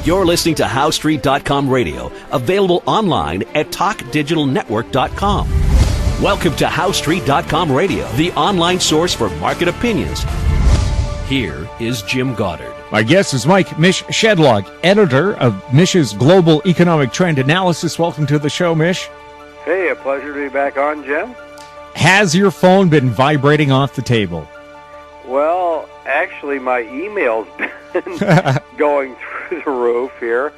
You're listening to HowStreet.com radio, available online at TalkDigitalNetwork.com. Welcome to HowStreet.com radio, the online source for market opinions. Here is Jim Goddard. My guest is Mish Shedlock, editor of Mish's Global Economic Trend Analysis. Welcome to the show, Mish. Hey, a pleasure to be back on, Jim. Has your phone been vibrating off the table? Well, actually, my email's been going through the roof here,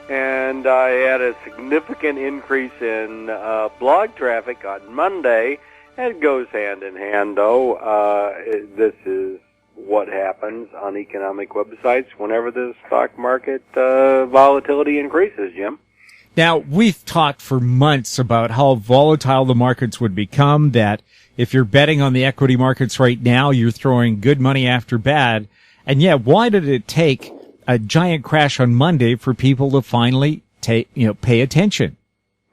and I had a significant increase in blog traffic on Monday. It goes hand in hand, though. This is what happens on economic websites whenever the stock market volatility increases, Jim. Now, we've talked for months about how volatile the markets would become, that if you're betting on the equity markets right now, you're throwing good money after bad. And yet, why did it take a giant crash on Monday for people to finally pay attention?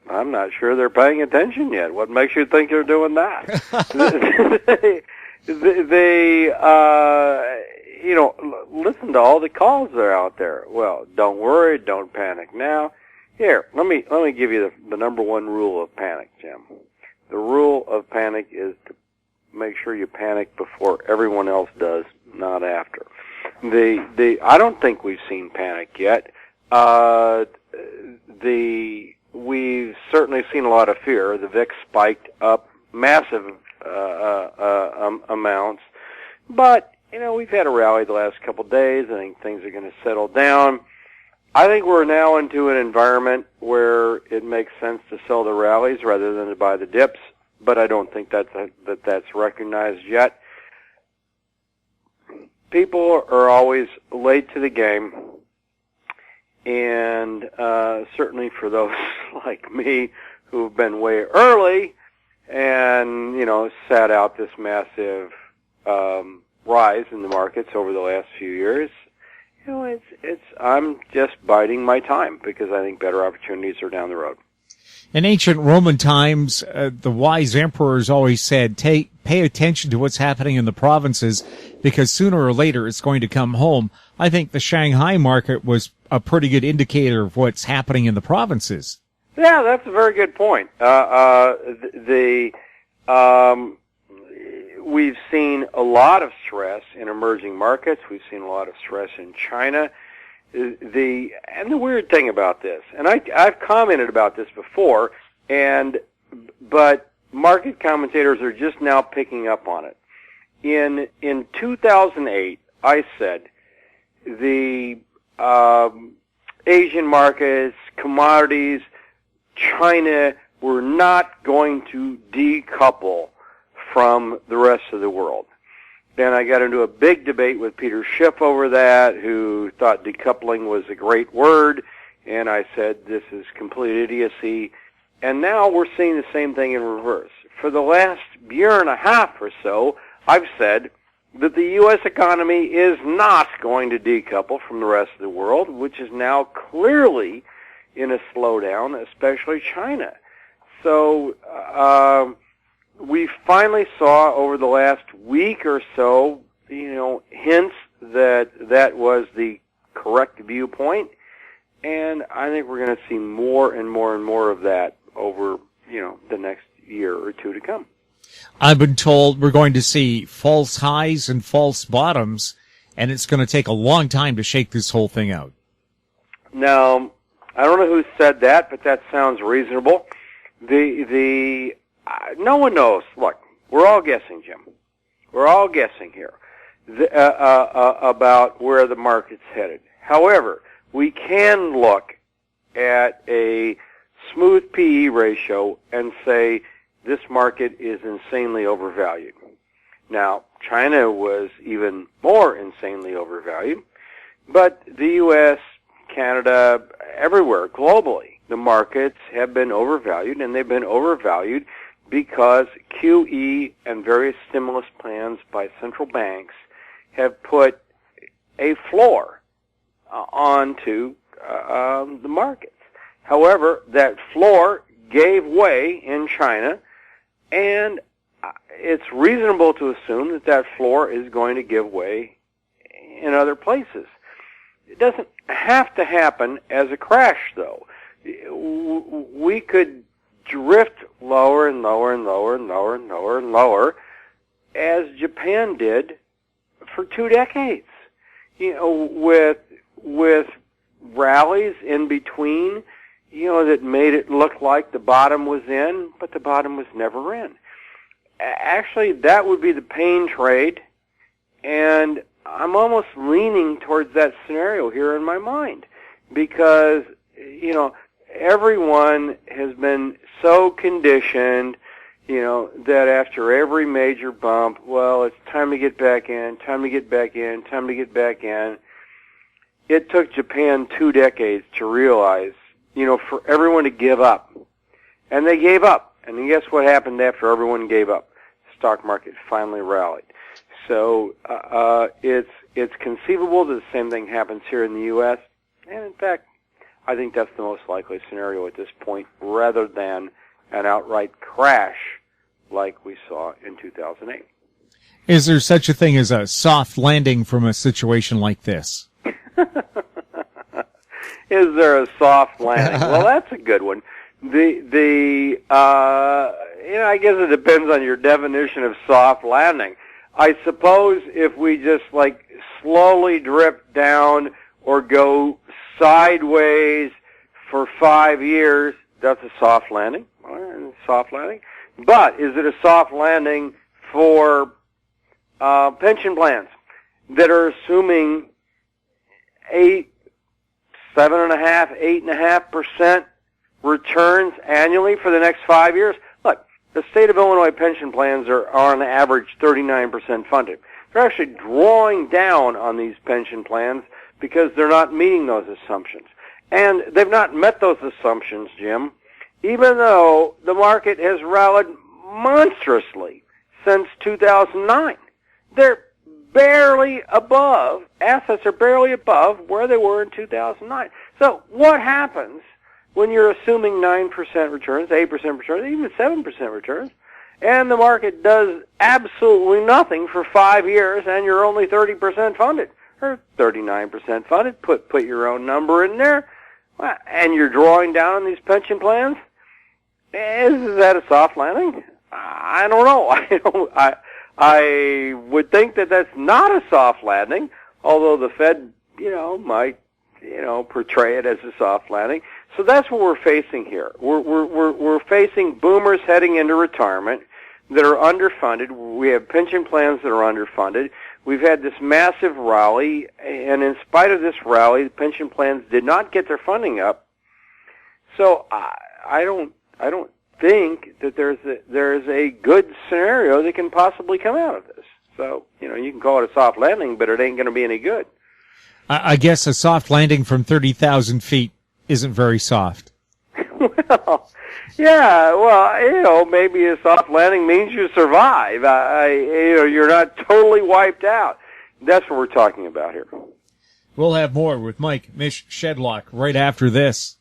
I'm not sure they're paying attention yet. What makes you think they're doing that? They listen to all the calls that are out there. Well, don't worry, don't panic now. Here, let me give you the number one rule of panic, Jim. The rule of panic is to make sure you panic before everyone else does, not after. I don't think we've seen panic yet. We've certainly seen a lot of fear. The VIX spiked up massive amounts, but we've had a rally the last couple of days. I think things are going to settle down. I think we're now into an environment where it makes sense to sell the rallies rather than to buy the dips, but I don't think that's recognized yet. People are always late to the game, and certainly for those like me who've been way early and sat out this massive rise in the markets over the last few years, I'm just biding my time because I think better opportunities are down the road. In ancient Roman times, the wise emperors always said, pay attention to what's happening in the provinces because sooner or later it's going to come home. I think the Shanghai market was a pretty good indicator of what's happening in the provinces. Yeah, that's a very good point. We've seen a lot of stress in emerging markets. We've seen a lot of stress in China. The weird thing about this, and I've commented about this before, but market commentators are just now picking up on it. In 2008, I said the Asian markets, commodities, China were not going to decouple from the rest of the world. Then I got into a big debate with Peter Schiff over that, who thought decoupling was a great word, and I said this is complete idiocy. And now we're seeing the same thing in reverse. For the last year and a half or so, I've said that the U.S. economy is not going to decouple from the rest of the world, which is now clearly in a slowdown, especially China. So we finally saw over the last week or so, hints that was the correct viewpoint, and I think we're going to see more and more and more of that over, the next year or two to come. I've been told we're going to see false highs and false bottoms, and it's going to take a long time to shake this whole thing out. Now, I don't know who said that, but that sounds reasonable. No one knows. Look, we're all guessing, Jim. We're all guessing here about where the market's headed. However, we can look at a smooth PE ratio and say this market is insanely overvalued. Now, China was even more insanely overvalued, but the U.S., Canada, everywhere, globally, the markets have been overvalued, and they've been overvalued because QE and various stimulus plans by central banks have put a floor onto the markets. However, that floor gave way in China, and it's reasonable to assume that floor is going to give way in other places. It doesn't have to happen as a crash, though. We could drift lower and lower and lower and lower and lower and lower, as Japan did for 2 decades. With rallies in between, that made it look like the bottom was in, but the bottom was never in. Actually, that would be the pain trade, and I'm almost leaning towards that scenario here in my mind, because, everyone has been so conditioned, that after every major bump, well, it's time to get back in, time to get back in, time to get back in. It took Japan 2 decades to realize, for everyone to give up. And they gave up. And guess what happened after everyone gave up? The stock market finally rallied. So it's conceivable that the same thing happens here in the U.S. And in fact, I think that's the most likely scenario at this point, rather than an outright crash like we saw in 2008. Is there such a thing as a soft landing from a situation like this? Is there a soft landing? Well, that's a good one. I guess it depends on your definition of soft landing. I suppose if we just slowly drip down or go sideways for 5 years, that's a soft landing. Soft landing. But is it a soft landing for pension plans that are assuming 8.5% returns annually for the next 5 years? Look, the state of Illinois pension plans are on average 39% funded. They're actually drawing down on these pension plans because they're not meeting those assumptions. And they've not met those assumptions, Jim, even though the market has rallied monstrously since 2009. They're barely above, assets are barely above where they were in 2009. So what happens when you're assuming 9% returns, 8% returns, even 7% returns, and the market does absolutely nothing for 5 years and you're only 30% funded, or 39% funded, put your own number in there, and you're drawing down on these pension plans? Is that a soft landing? I don't know. I would think that that's not a soft landing, although the Fed, might, portray it as a soft landing. So that's what we're facing here. We're facing boomers heading into retirement that are underfunded. We have pension plans that are underfunded. We've had this massive rally, and in spite of this rally, the pension plans did not get their funding up. So I don't think that there's a good scenario that can possibly come out of this. So, you can call it a soft landing, but it ain't going to be any good. I guess a soft landing from 30,000 feet isn't very soft. Well, yeah, maybe a soft landing means you survive. You're not totally wiped out. That's what we're talking about here. We'll have more with Miike, Mish, Shedlock right after this.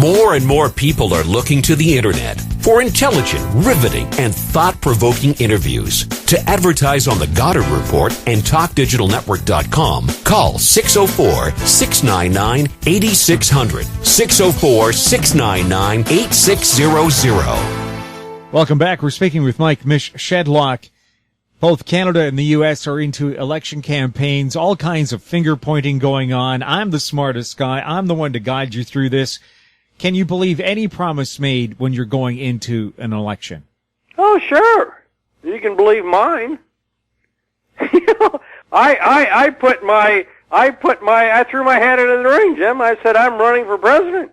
More and more people are looking to the internet for intelligent, riveting, and thought-provoking interviews. To advertise on the Goddard Report and TalkDigitalNetwork.com, call 604-699-8600, 604-699-8600. Welcome back. We're speaking with Miike, Mish, Shedlock. Both Canada and the U.S. are into election campaigns, all kinds of finger-pointing going on. I'm the smartest guy. I'm the one to guide you through this. Can you believe any promise made when you're going into an election? Oh, sure. You can believe mine. I threw my hat into the ring, Jim. I said I'm running for president.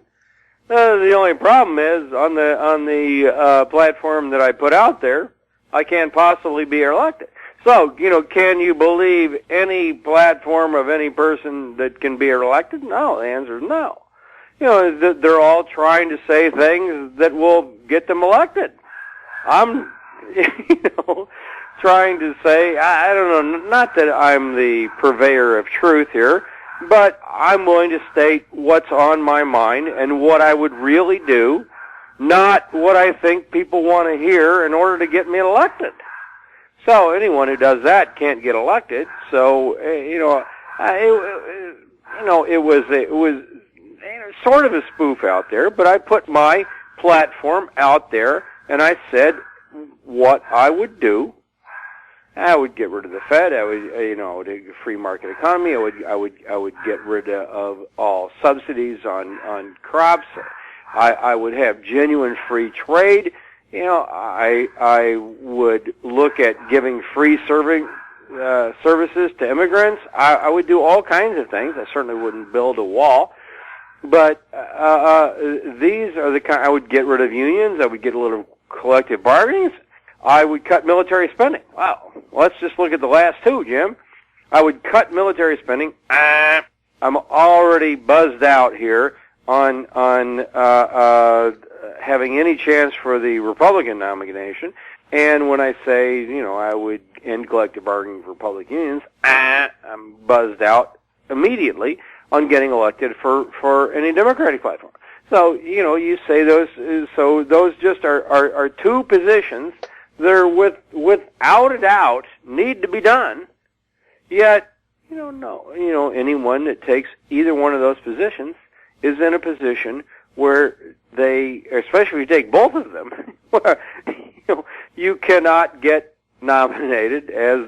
The only problem is on the platform that I put out there, I can't possibly be elected. So, can you believe any platform of any person that can be elected? No, the answer is no. They're all trying to say things that will get them elected. I'm, trying to say, I don't know, not that I'm the purveyor of truth here, but I'm willing to state what's on my mind and what I would really do, not what I think people want to hear in order to get me elected. So anyone who does that can't get elected. So, it was sort of a spoof out there, but I put my platform out there, and I said what I would do. I would get rid of the Fed. I would, a free market economy. I would get rid of all subsidies on crops. I would have genuine free trade. I would look at giving free services to immigrants. I would do all kinds of things. I certainly wouldn't build a wall. But these are the kind. I would get rid of unions. I would get rid of collective bargaining. I would cut military spending. Wow. Let's just look at the last two, Jim. I would cut military spending. I'm already buzzed out here on having any chance for the Republican nomination. And when I say, I would end collective bargaining for public unions, I'm buzzed out immediately on getting elected for any Democratic platform. So, you say those, so those just are two positions that are without a doubt need to be done. Yet, anyone that takes either one of those positions is in a position where they, especially if you take both of them, you cannot get nominated as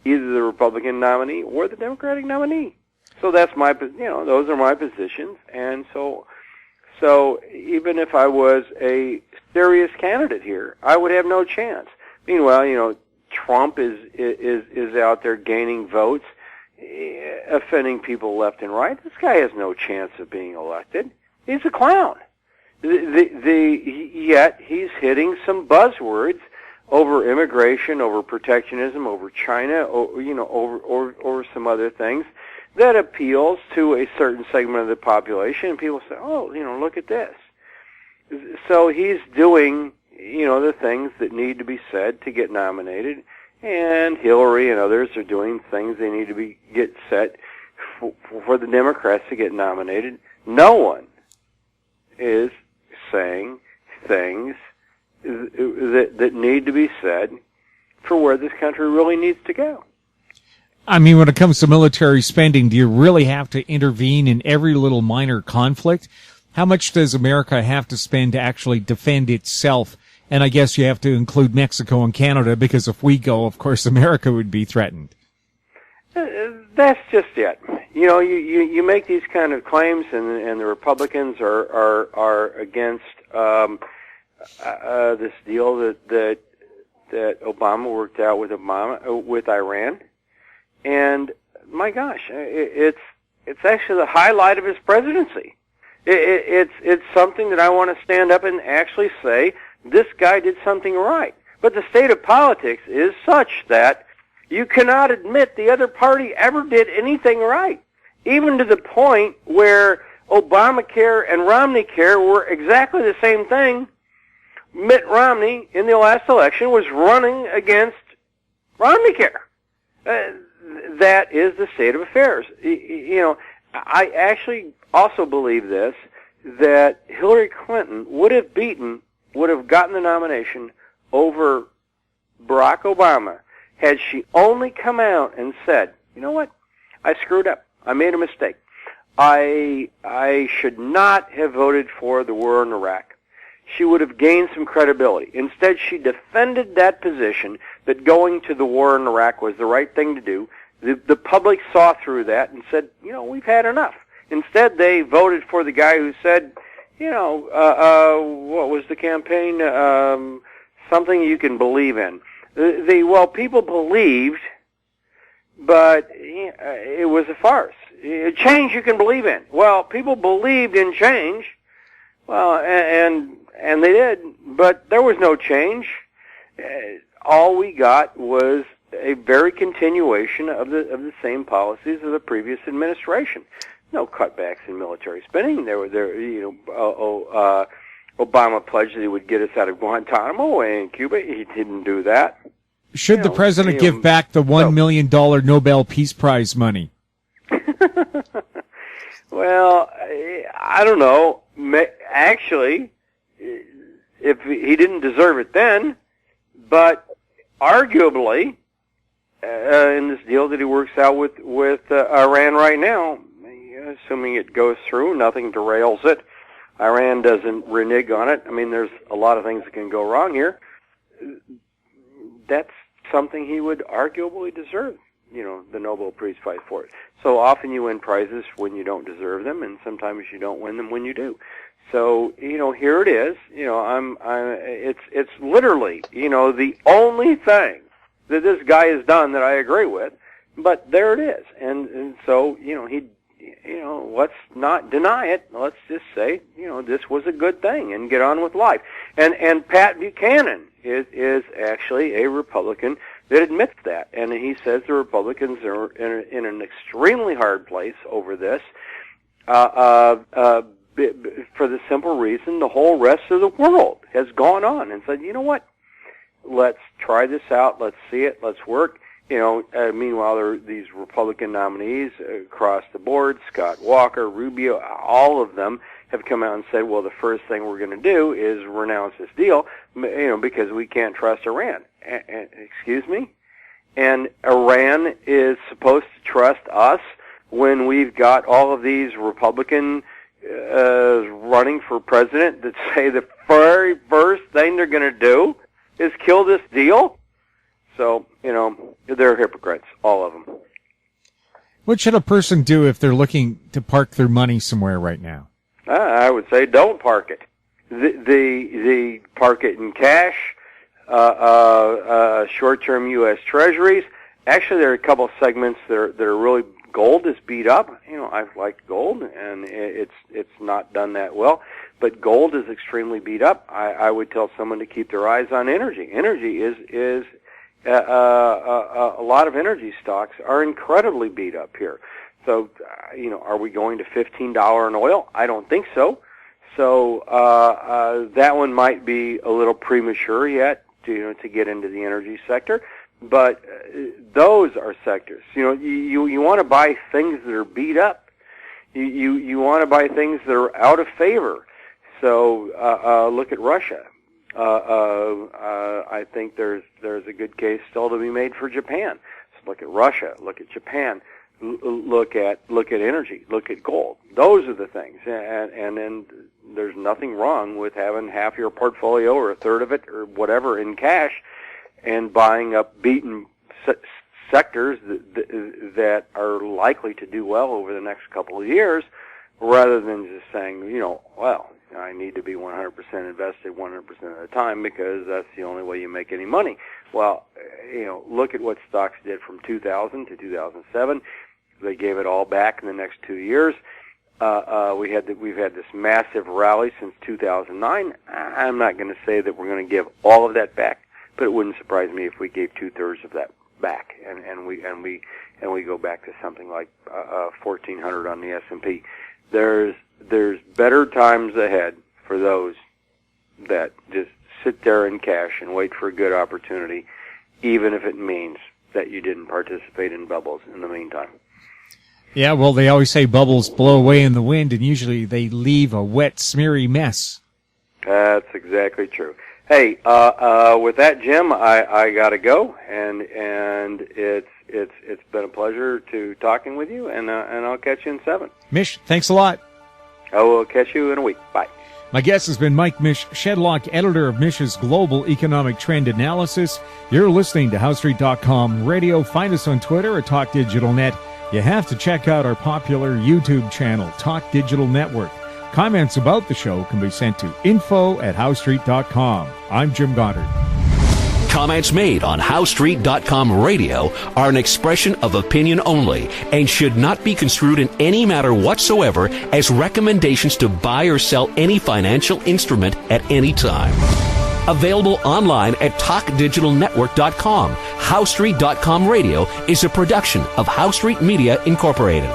either the Republican nominee or the Democratic nominee. So that's those are my positions, and so even if I was a serious candidate here, I would have no chance. Meanwhile, Trump is out there gaining votes, offending people left and right. This guy has no chance of being elected. He's a clown. Yet he's hitting some buzzwords over immigration, over protectionism, over China, over some other things that appeals to a certain segment of the population. And people say, oh, look at this. So he's doing, the things that need to be said to get nominated, and Hillary and others are doing things they need to get set for the Democrats to get nominated. No one is saying things that need to be said for where this country really needs to go. I mean, when it comes to military spending, do you really have to intervene in every little minor conflict? How much does America have to spend to actually defend itself? And I guess you have to include Mexico and Canada, because if we go, of course, America would be threatened. That's just it. You make these kind of claims, and the Republicans are against this deal that Obama worked out with Iran. And my gosh, it's actually the highlight of his presidency. It's something that I want to stand up and actually say, this guy did something right. But the state of politics is such that you cannot admit the other party ever did anything right, even to the point where Obamacare and Romneycare were exactly the same thing. Mitt Romney, in the last election, was running against Romneycare. That is the state of affairs. I actually also believe this, that Hillary Clinton would have gotten the nomination over Barack Obama had she only come out and said, you know what, I screwed up. I made a mistake. I should not have voted for the war in Iraq. She would have gained some credibility. Instead, she defended that position that going to the war in Iraq was the right thing to do. The public saw through that and said, we've had enough. Instead, they voted for the guy who said, what was the campaign? Something you can believe in. People believed, but it was a farce. Change you can believe in. Well, people believed in change. Well, and they did, but there was no change. All we got was a very continuation of the same policies of the previous administration. No cutbacks in military spending. Obama pledged that he would get us out of Guantanamo and Cuba. He didn't do that. Should the president give back the $1 million Nobel Peace Prize money? Well, I don't know. Actually, if he didn't deserve it then, but arguably, in this deal that he works out with Iran right now, assuming it goes through, nothing derails it. Iran doesn't renege on it. I mean, there's a lot of things that can go wrong here. That's something he would arguably deserve, the Nobel Peace Prize for it. So often you win prizes when you don't deserve them, and sometimes you don't win them when you do. So, here it is. It's literally, the only thing that this guy has done that I agree with, but there it is. And so, let's not deny it. Let's just say, this was a good thing and get on with life. And Pat Buchanan is actually a Republican that admits that. And he says the Republicans are in an extremely hard place over this, for the simple reason the whole rest of the world has gone on and said, you know what? Let's try this out. Let's see it. Let's work. Meanwhile, there are these Republican nominees across the board, Scott Walker, Rubio, all of them have come out and said, well, the first thing we're going to do is renounce this deal, because we can't trust Iran. Excuse me? And Iran is supposed to trust us when we've got all of these Republican running for president that say the very first thing they're going to do is kill this deal? So, they're hypocrites, all of them. What should a person do if they're looking to park their money somewhere right now? I would say don't park it. The park it in cash, short-term U.S. Treasuries. Actually, there are a couple of segments that are really, gold is beat up. I've liked gold, and it's not done that well. But gold is extremely beat up. I would tell someone to keep their eyes on energy. Energy is a lot of energy stocks are incredibly beat up here. So, are we going to $15 in oil? I don't think so. So that one might be a little premature yet to get into the energy sector. But those are sectors. You want to buy things that are beat up. You want to buy things that are out of favor. So look at Russia. I think there's a good case still to be made for Japan. So look at Russia. Look at Japan. Look at energy. Look at gold. Those are the things. And then there's nothing wrong with having half your portfolio or a third of it or whatever in cash and buying up beaten sectors that are likely to do well over the next couple of years, rather than just saying, well, I need to be 100% invested 100% of the time because that's the only way you make any money. Well, look at what stocks did from 2000 to 2007. They gave it all back in the next 2 years. We've had this massive rally since 2009. I'm not going to say that we're going to give all of that back, but it wouldn't surprise me if we gave 2/3 of that back, and we go back to something like 1,400 on the S&P. There's better times ahead for those that just sit there in cash and wait for a good opportunity, even if it means that you didn't participate in bubbles in the meantime. Yeah, well, they always say bubbles blow away in the wind, and usually they leave a wet, smeary mess. That's exactly true. Hey, with that, Jim, I gotta go, and it's been a pleasure to talking with you, and I'll catch you in 7. Mish, thanks a lot. I will catch you in a week. Bye. My guest has been Miike Mish, Shedlock, editor of Mish's Global Economic Trend Analysis. You're listening to HowStreet.com radio. Find us on Twitter at Talk Digital Net. You have to check out our popular YouTube channel, Talk Digital Network. Comments about the show can be sent to info@HowStreet.com. I'm Jim Goddard. Comments made on HowStreet.com radio are an expression of opinion only and should not be construed in any matter whatsoever as recommendations to buy or sell any financial instrument at any time. Available online at TalkDigitalNetwork.com. HowStreet.com radio is a production of HowStreet Media Incorporated.